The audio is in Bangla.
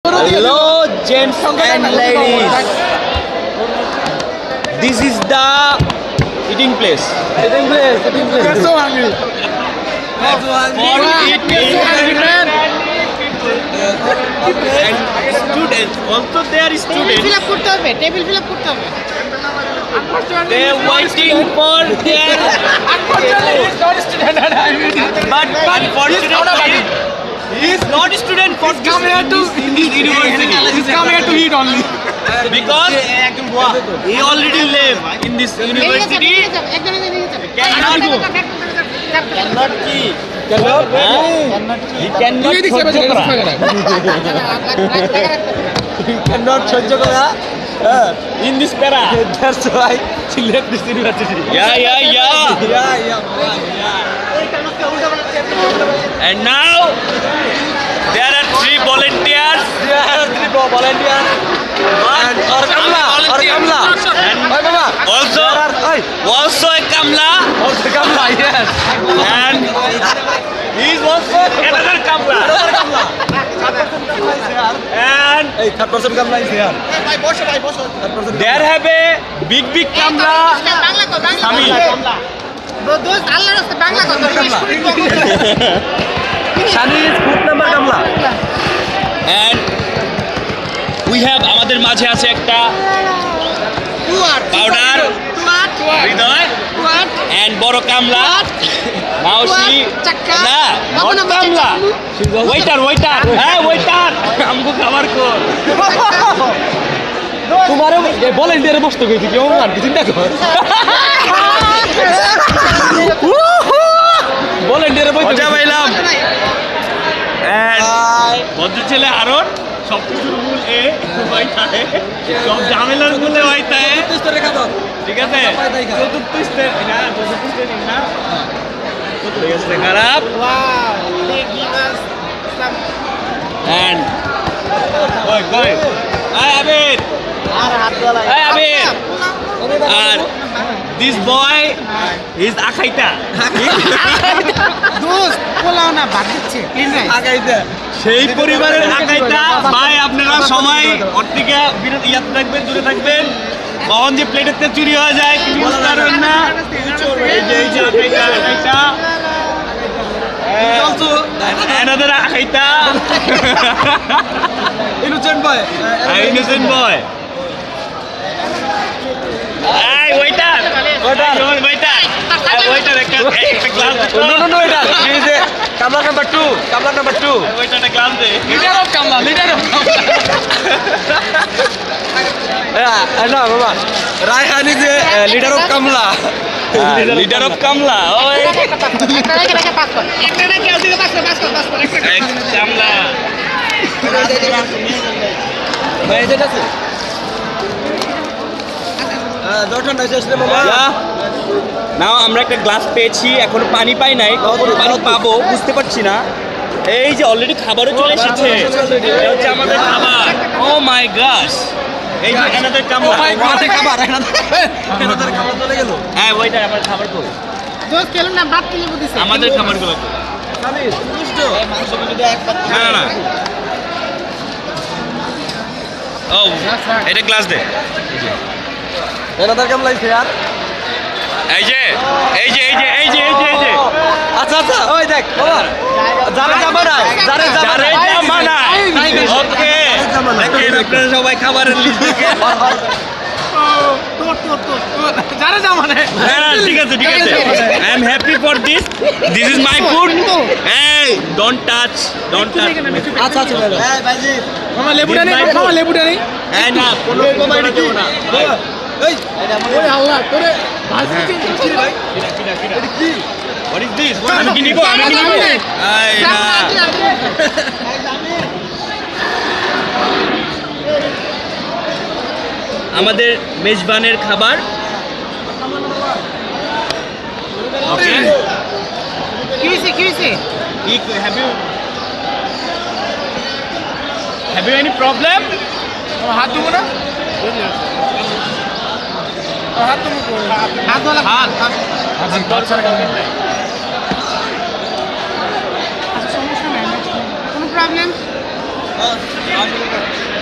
Hello, gents and ladies. This is the eating place. I'm so hungry. For eating and students. Also, there is students. Table fill up করতে হবে They are waiting for their. But unfortunately, he is not a student for Come here to university. He's come here to eat only. Because he already live in this university. Cannot eat. He cannot সহ্য করা in this para. That's why he left this university. Yeah. And now there are three volunteers. And Kamla. And Oi, Baba. also a Kamla. Also Kamla, yes. And he is also another Kamla. And Hey, third person Kamla is here. there have a big Kamla. Bangla কর Sami. দোস্ত আল্লাহর রাস্তায় বাংলা কর Shani is food number Kamla. And we have আমাদের মাঝে আছে একটা পাউডার হৃদয় and বড় কামলা মাউসি চাক্কা। না বাবু না, not কামলা ওয়েটার হ্যাঁ ওয়েটার আমগো খাবার কর তোমারে volunteer বসতে কইছি কি ওমান কি চিন্তা কর volunteer বসতে মজা পাইলাম and ভদ্র ছেলে আরন সব কিছুর মূল এ ওইটায় সব ঝামেলার মূলে ওইটায় ঠিক আছে চতুর্থ স্তর না ঠিক আছে খারাপ and কই আবির আর this boy is আখাইতা দোস্ত পোলাও না ভাত দিচ্ছে প্লিজ সেই পরিবারের আকাইটা ভাই আপনারা সবাই ওর থেকে ইয়াদ থাকবেন দূরে থাকবেন কখন যে প্লেটের চুরি হয়ে যায় কিছু বুঝতে পারবেন না এই যে আকাইটা another আকাইটা innocent boy innocent boy এই ওয়েটার একটা glass no it is Kamla number 2 waiter একটা গ্লাস দে leader of Kamla no Baba Raihan is a leader of Kamla leader of কামলা ওই একটা না কেউ দিকে পাস কর কামলা ভাই যেটা আছে দর্শন নাই শেষ রে বাবা নাও আমরা একটা গ্লাস পেয়েছি এখনো পানি পাই নাই কখন পানি পাবো বুঝতে পারছি না এই যে অলরেডি খাবারও চলে এসেছে এটা হচ্ছে আমাদের খাবার ও মাই গড এই যে এনাদের কামলা খাবার চলে গেল হ্যাঁ ওইটা আমার খাবার কই দোস্ত কেন না ভাত কিনে দিছে আমাদের খাবারগুলো কই না ও এটা গ্লাস দে এনাদার Kamla is here এই যে আচ্ছা ওই দেখ বাবা যারা জামা নাই ওকে আপনারা সবাই খাবারের লিস্ট দেখে যারা যাও মানে না ঠিক আছে I am happy for this is my food এই ডোন্ট টাচ আচ্ছা এই ভাইজি মামা লেবুটা নেই এই না কোনো বাবা এটা কি না এই ওরে আল্লাহ তোরে ভাজি চিনছি ভাই এটা কি হোয়াট ইজ দিস আমি কি নিব এই না আমাদের মেজবানের খাবার ওকে কি হইছে have you any problem হাত ধুবো না হাত ধোলা সমস্যা নাই কোনো প্রবলেম খাওয়া শুরু কর।